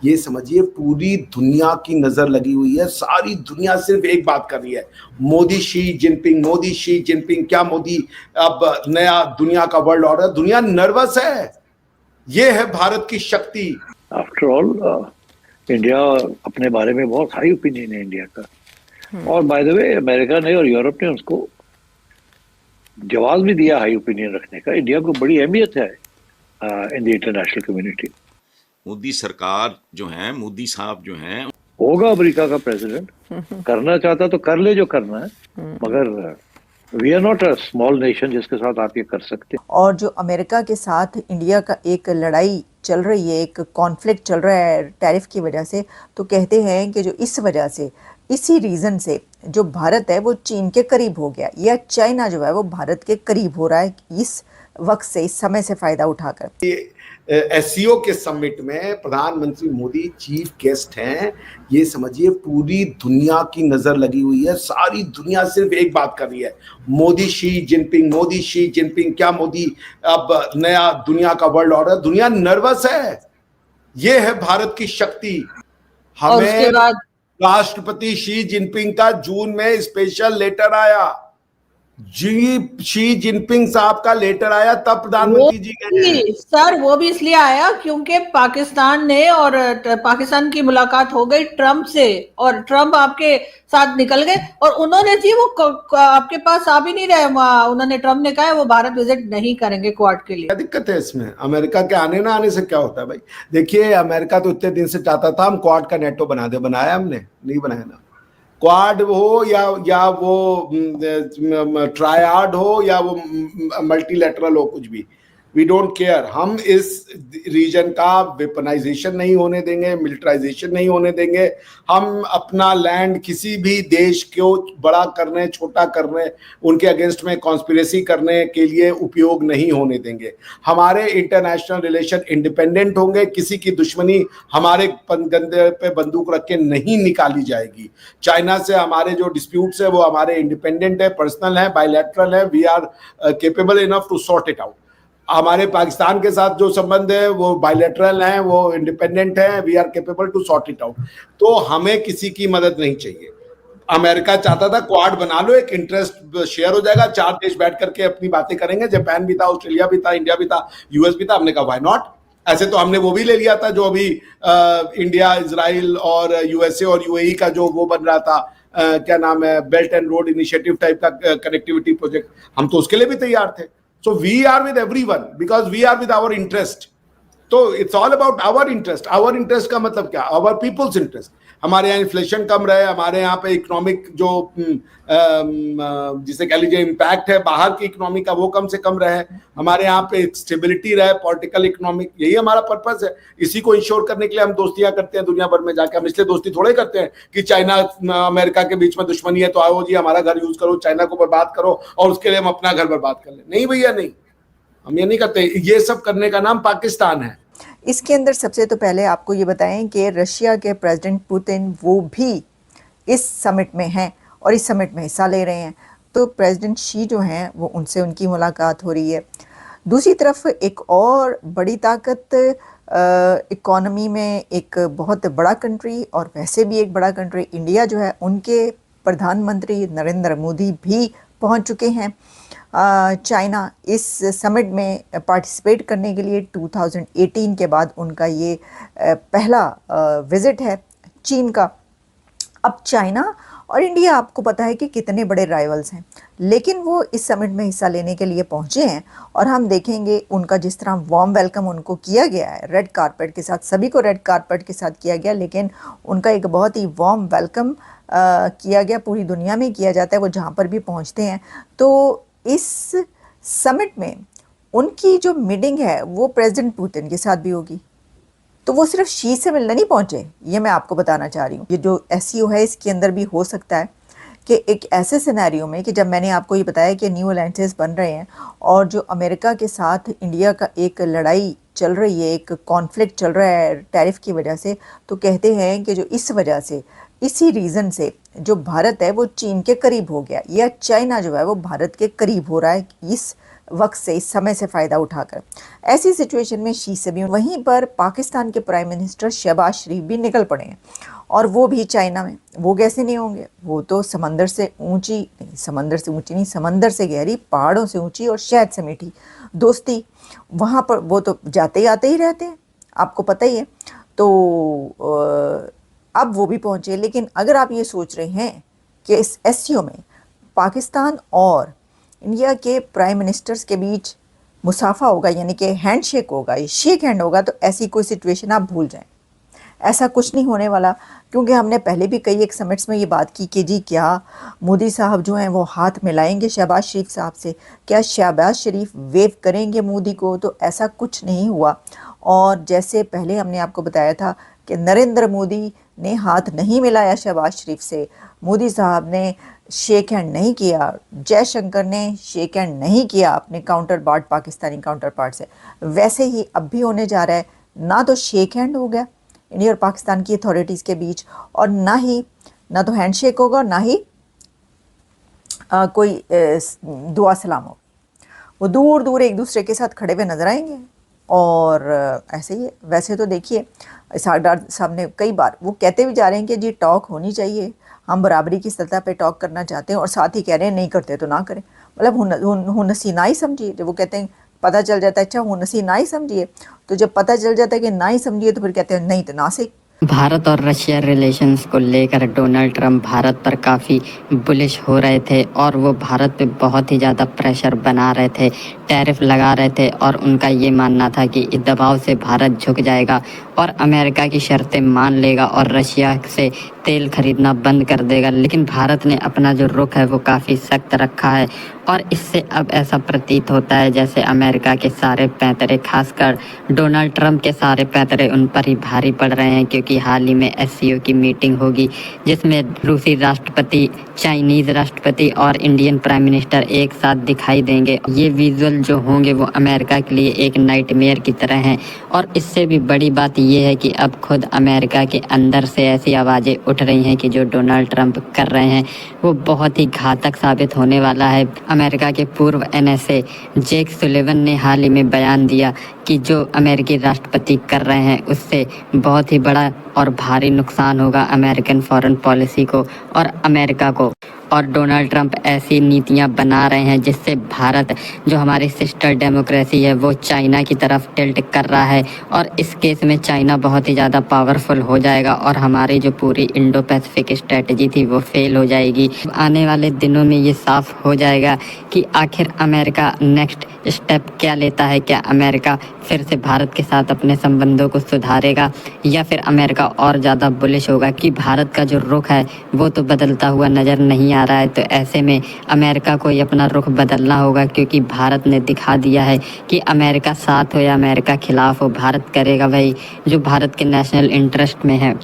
ये समझिए पूरी दुनिया की नजर लगी हुई है, सारी दुनिया सिर्फ एक बात कर रही है, Modi Xi Jinping, Modi Xi Jinping. क्या मोदी अब नया दुनिया का वर्ल्ड ऑर्डर? दुनिया नर्वस है। ये है भारत की शक्ति। आफ्टर ऑल इंडिया अपने बारे में बहुत हाई ओपिनियन है इंडिया का, और बाय द वे अमेरिका ने और यूरोप ने उसको जवाब भी दिया हाई ओपिनियन रखने का। इंडिया को बड़ी अहमियत है in the international community. Modi सरकार जो है, मोदी साहब जो हैं, होगा अमेरिका का प्रेसिडेंट, करना चाहता तो कर ले जो करना है, मगर we are not a small nation जिसके साथ आप ये कर सकते हैं। और जो अमेरिका के साथ इंडिया का एक लड़ाई चल रही है, एक कॉन्फ्लिक्ट चल रहा है टैरिफ की वजह से, तो कहते हैं कि जो इस वजह से, इसी रीज़न से जो भारत है वो चीन के करीब हो गया, या चाइना जो है वो भारत के करीब हो रहा है इस वक्त से, इस समय से फ़ायदा उठाकर। एससीओ के समिट में प्रधानमंत्री मोदी चीफ गेस्ट हैं। ये समझिए पूरी दुनिया की नजर लगी हुई है, सारी दुनिया सिर्फ एक बात कर रही है, Modi Xi Jinping, Modi Xi Jinping. क्या मोदी अब नया दुनिया का वर्ल्ड ऑर्डर? दुनिया नर्वस है। ये है भारत की शक्ति। हमें राष्ट्रपति शी जिनपिंग का जून में स्पेशल लेटर आया, शी जिनपिंग साहब का लेटर आया, तब प्रधानमंत्री जी गए सर। वो भी इसलिए आया क्योंकि पाकिस्तान ने, और पाकिस्तान की मुलाकात हो गई ट्रंप से, और ट्रंप आपके साथ निकल गए, और उन्होंने जी वो आपके पास आ भी नहीं रहे। उन्होंने, ट्रंप ने कहा है वो भारत विजिट नहीं करेंगे क्वाड के लिए। क्या दिक्कत है इसमें? अमेरिका के आने ना आने से क्या होता है भाई? देखिए, अमेरिका तो इतने दिन से चाहता था हम क्वाड का नेटो बना दे, बनाया हमने? नहीं बनाया ना। क्वाड हो या वो ट्रायड हो या वो मल्टीलैटरल हो, कुछ भी, वी डोंट केयर। हम इस रीजन का वेपनाइजेशन नहीं होने देंगे, मिलिटराइजेशन नहीं होने देंगे। हम अपना लैंड किसी भी देश को बड़ा करने, छोटा करने, उनके अगेंस्ट में कॉन्स्पिरेसी करने के लिए उपयोग नहीं होने देंगे। हमारे इंटरनेशनल रिलेशन इंडिपेंडेंट होंगे, किसी की दुश्मनी हमारे कंधे पे बंदूक रख के नहीं निकाली जाएगी। चाइना से हमारे जो डिस्प्यूट्स है वो हमारे इंडिपेंडेंट है, पर्सनल है, बायलैटरल है, we are capable enough to sort it out. हमारे पाकिस्तान के साथ जो संबंध है वो बायलैटरल है, वो इंडिपेंडेंट है, we are capable to sort it out. तो हमें किसी की मदद नहीं चाहिए। अमेरिका चाहता था क्वाड बना लो, एक इंटरेस्ट शेयर हो जाएगा, 4 देश बैठ करके अपनी बातें करेंगे। जापान भी था, ऑस्ट्रेलिया भी था, इंडिया भी था, यूएस भी था। हमने कहा व्हाई नॉट। ऐसे तो हमने वो भी ले लिया था जो अभी इंडिया, इजराइल और यूएसए और यूएई का जो वो बन रहा था, क्या नाम है, belt and road initiative type का कनेक्टिविटी प्रोजेक्ट, हम तो उसके लिए भी तैयार थे। So we are with everyone because we are with our interest. तो it's all about our interest. Our interest का मतलब क्या? Our people's interest. हमारे यहाँ इन्फ्लेशन कम रहे, हमारे यहाँ पे इकोनॉमिक जो जिसे कह लीजिए इम्पैक्ट है बाहर की इकोनॉमी का, वो कम से कम रहे, हमारे यहाँ पे स्टेबिलिटी रहे, पॉलिटिकल इकोनॉमिक, यही हमारा पर्पस है। इसी को इंश्योर करने के लिए हम दोस्तियां करते हैं दुनिया भर में जाके। हम इसलिए दोस्ती थोड़े करते हैं कि चाइना अमेरिका के बीच में दुश्मनी है तो आओ जी हमारा घर यूज करो, चाइना को बर्बाद करो और उसके लिए हम अपना घर बर्बाद कर ले। नहीं भैया, नहीं, हम ये नहीं करते। ये सब करने का नाम पाकिस्तान है। इसके अंदर सबसे तो पहले आपको ये बताएं कि रशिया के प्रेसिडेंट पुतिन वो भी इस समिट में हैं और इस समिट में हिस्सा ले रहे हैं। तो प्रेसिडेंट शी जो हैं वो उनसे उनकी मुलाकात हो रही है। दूसरी तरफ एक और बड़ी ताकत इकोनॉमी में, एक बहुत बड़ा कंट्री और वैसे भी एक बड़ा कंट्री इंडिया जो है, उनके प्रधानमंत्री नरेंद्र मोदी भी पहुंच चुके हैं चाइना इस समिट में पार्टिसिपेट करने के लिए। 2018 के बाद उनका ये पहला विज़िट है चीन का। अब चाइना और इंडिया आपको पता है कि कितने बड़े राइवल्स हैं, लेकिन वो इस समिट में हिस्सा लेने के लिए पहुंचे हैं और हम देखेंगे उनका जिस तरह वार्म वेलकम उनको किया गया है रेड कारपेट के साथ, सभी को रेड कारपेट के साथ किया गया, लेकिन उनका एक बहुत ही वार्म वेलकम किया गया। पूरी दुनिया में किया जाता है, वो जहाँ पर भी पहुँचते हैं। तो इस समिट में उनकी जो मीटिंग है वो प्रेसिडेंट पुतिन के साथ भी होगी। तो वो सिर्फ शी से मिलने नहीं पहुंचे, ये मैं आपको बताना चाह रही हूँ। ये जो एससीओ है इसके अंदर भी हो सकता है कि एक ऐसे सिनेरियो में कि जब मैंने आपको ये बताया कि न्यू अलायंसेस बन रहे हैं और जो अमेरिका के साथ इंडिया का एक लड़ाई चल रही है, एक कॉन्फ्लिक्ट चल रहा है टैरिफ की वजह से, तो कहते हैं कि जो इस वजह से, इसी रीज़न से जो भारत है वो चीन के करीब हो गया, या चाइना जो है वो भारत के करीब हो रहा है इस वक्त से, इस समय से फ़ायदा उठाकर। ऐसी सिचुएशन में शी से भी वहीं पर पाकिस्तान के प्राइम मिनिस्टर शहबाज शरीफ भी निकल पड़े हैं, और वो भी चाइना में। वो कैसे नहीं होंगे, वो तो समंदर से ऊंची नहीं, समंदर से ऊंची नहीं, समंदर से गहरी, पहाड़ों से ऊंची और शहद से मीठी दोस्ती, वहाँ पर वो तो जाते आते ही रहते हैं, आपको पता ही है। तो अब वो भी पहुँचे। लेकिन अगर आप ये सोच रहे हैं कि इस एससीओ में पाकिस्तान और इंडिया के प्राइम मिनिस्टर्स के बीच मुसाफा होगा, यानी कि हैंडशेक होगा, ये शेक हैंड होगा, तो ऐसी कोई सिचुएशन आप भूल जाएं। ऐसा कुछ नहीं होने वाला, क्योंकि हमने पहले भी कई एक समिट्स में ये बात की कि जी क्या मोदी साहब जो हैं वो हाथ मिलाएंगे शहबाज शरीफ साहब से, क्या शहबाज शरीफ वेव करेंगे मोदी को, तो ऐसा कुछ नहीं हुआ। और जैसे पहले हमने आपको बताया था कि नरेंद्र मोदी ने हाथ नहीं मिलाया शहबाज शरीफ से, मोदी साहब ने शेक हैंड नहीं किया, जयशंकर ने शेक हैंड नहीं किया अपने counter part, Pakistani counter part से, वैसे ही अब भी होने जा रहा है। ना तो शेक हैंड हो गया इंडिया और पाकिस्तान की अथॉरिटीज़ के बीच, और ना तो हैंडशेक होगा, ना ही कोई दुआ सलाम हो। वो दूर दूर एक दूसरे के साथ खड़े हुए नजर आएंगे। और ऐसे ही है। वैसे तो देखिए सागदार साहब ने कई बार वो कहते भी जा रहे हैं कि जी टॉक होनी चाहिए, हम बराबरी की सतह पे टॉक करना चाहते हैं, और साथ ही कह रहे हैं नहीं करते तो ना करें। मतलब हुनसी ना ही समझिए, जब वो कहते हैं पता चल जाता है, अच्छा हुनसी ना ही समझिए, तो जब पता चल जाता है कि ना ही समझिए तो फिर कहते हैं नहीं तो ना से। भारत और रशिया रिलेशंस को लेकर डोनाल्ड ट्रंप भारत पर काफ़ी बुलिश हो रहे थे और वो भारत पे बहुत ही ज़्यादा प्रेशर बना रहे थे, टैरिफ लगा रहे थे, और उनका ये मानना था कि इस दबाव से भारत झुक जाएगा और अमेरिका की शर्तें मान लेगा और रशिया से तेल खरीदना बंद कर देगा। लेकिन भारत ने अपना जो रुख है वो काफ़ी सख्त रखा है, और इससे अब ऐसा प्रतीत होता है जैसे अमेरिका के सारे पैंतरे, खासकर डोनाल्ड ट्रंप के सारे पैंतरे उन पर ही भारी पड़ रहे हैं, क्योंकि हाल ही में एससीओ की मीटिंग होगी जिसमें रूसी राष्ट्रपति, चाइनीज़ राष्ट्रपति और इंडियन प्राइम मिनिस्टर एक साथ दिखाई देंगे। ये विजुअल जो होंगे वो अमेरिका के लिए एक नाइटमेयर की तरह हैं। और इससे भी बड़ी बात ये है कि अब खुद अमेरिका के अंदर से ऐसी आवाज़ें उठ रही हैं कि जो डोनाल्ड ट्रंप कर रहे हैं वो बहुत ही घातक साबित होने वाला है। अमेरिका के पूर्व एनएसए जेक सुलिवन ने हाल ही में बयान दिया कि जो अमेरिकी राष्ट्रपति कर रहे हैं उससे बहुत ही बड़ा और भारी नुकसान होगा अमेरिकन फॉरेन पॉलिसी को और अमेरिका को। और डोनाल्ड ट्रंप ऐसी नीतियां बना रहे हैं जिससे भारत, जो हमारी सिस्टर डेमोक्रेसी है, वो चाइना की तरफ टिल्ट कर रहा है, और इस केस में चाइना बहुत ही ज़्यादा पावरफुल हो जाएगा और हमारी जो पूरी इंडो पैसिफिक स्ट्रेटजी थी वो फेल हो जाएगी। आने वाले दिनों में ये साफ हो जाएगा कि आखिर अमेरिका नेक्स्ट स्टेप क्या लेता है। क्या अमेरिका फिर से भारत के साथ अपने संबंधों को सुधारेगा, या फिर अमेरिका और ज़्यादा बुलिश होगा कि भारत का जो रुख है वो तो बदलता हुआ नज़र नहीं आ रहा है। तो ऐसे में अमेरिका को ही अपना रुख बदलना होगा, क्योंकि भारत ने दिखा दिया है कि अमेरिका साथ हो या अमेरिका खिलाफ हो, भारत करेगा वही जो भारत के नेशनल इंटरेस्ट में है।